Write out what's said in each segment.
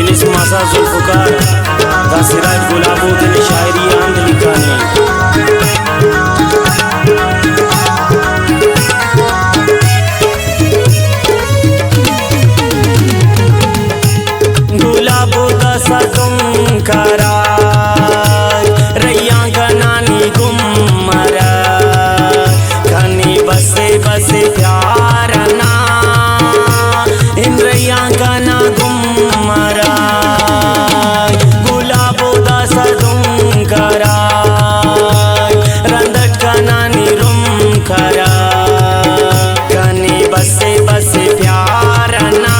Bilis masa Zulfikar da Siraj Gulabo din shairi and लिखाने गुलाबो दा सतुम करा रैया गनानी गुमरा कनी बसे बसे प्यार ना इन रैया गना गुमरा गुलाबो दा सतुम करा रंदट गनानी रुम करा कनी बसे बसे प्यार ना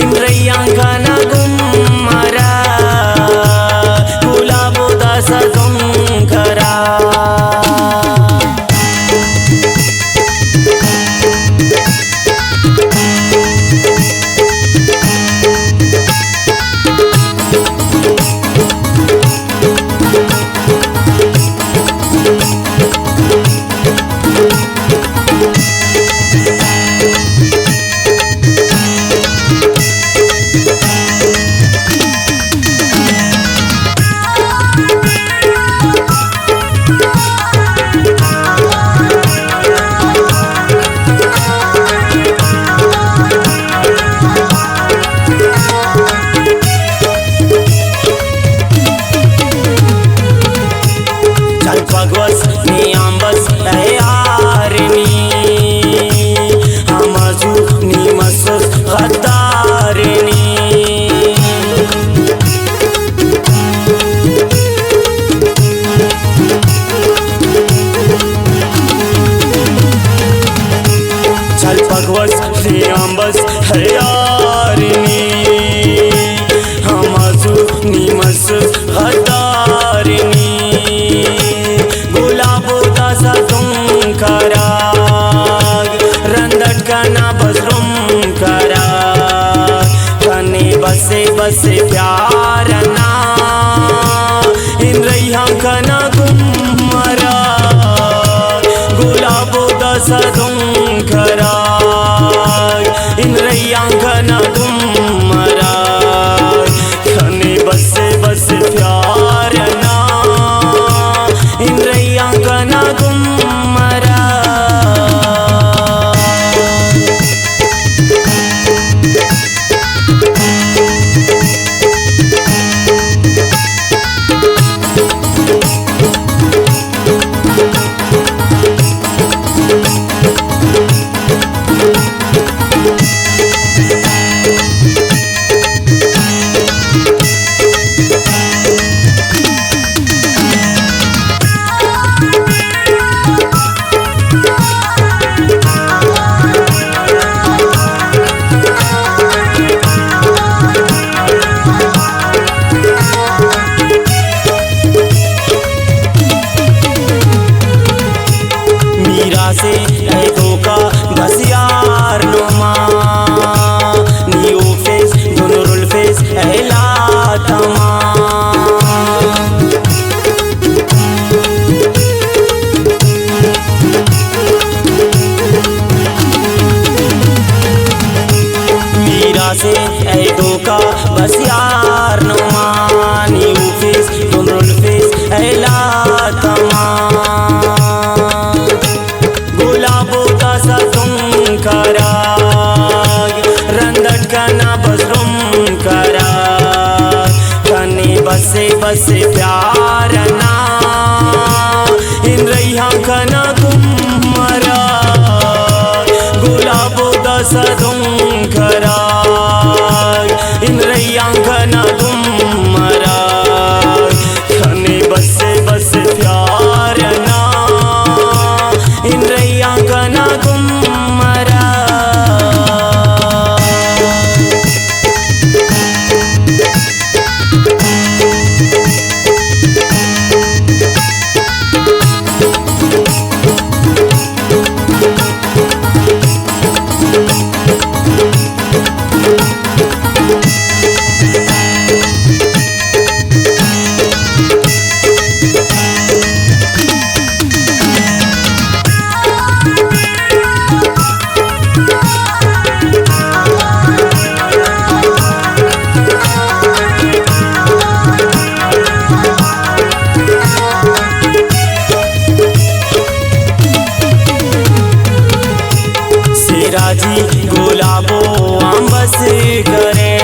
इन रैया गना गुमरा गुलाबो दा सतुम करा Pagwas ni ambas tayarni hamazu ni masus ghadarni chal pagwas ni ambas tayarni hamazu ni masus ghadarni करा रंदट कना बसरुम करा कने बसे बसे प्यार ना इन रैया कना गुमरा गुलाबो दा सतुम करा इन रैया कना गुमरा कने बसे बसे प्यार ना इन रैया कना गुमरा से धोखा बस यार नुमा नियो फेस दुनुरुल फेस एला तमा मीरा से धोखा बस यार नुमा नियो फेस दुनुरुल फेस एला तमा करा रंदट कना बसरुम करा कने बसे बसे प्यार ना इन रैया कना गुमरा गुलाबो दा सतुम करा इन रैया कना गुमरा कने बसे बसे प्यार ना इन रैया कना गुमरा सिराजी गुलाबो आंबस करे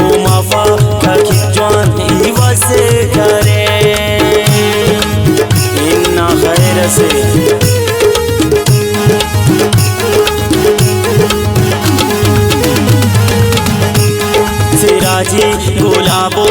ओ मफा खिजवान इवस करे इन्ना खैर से सिराजी गुलाबो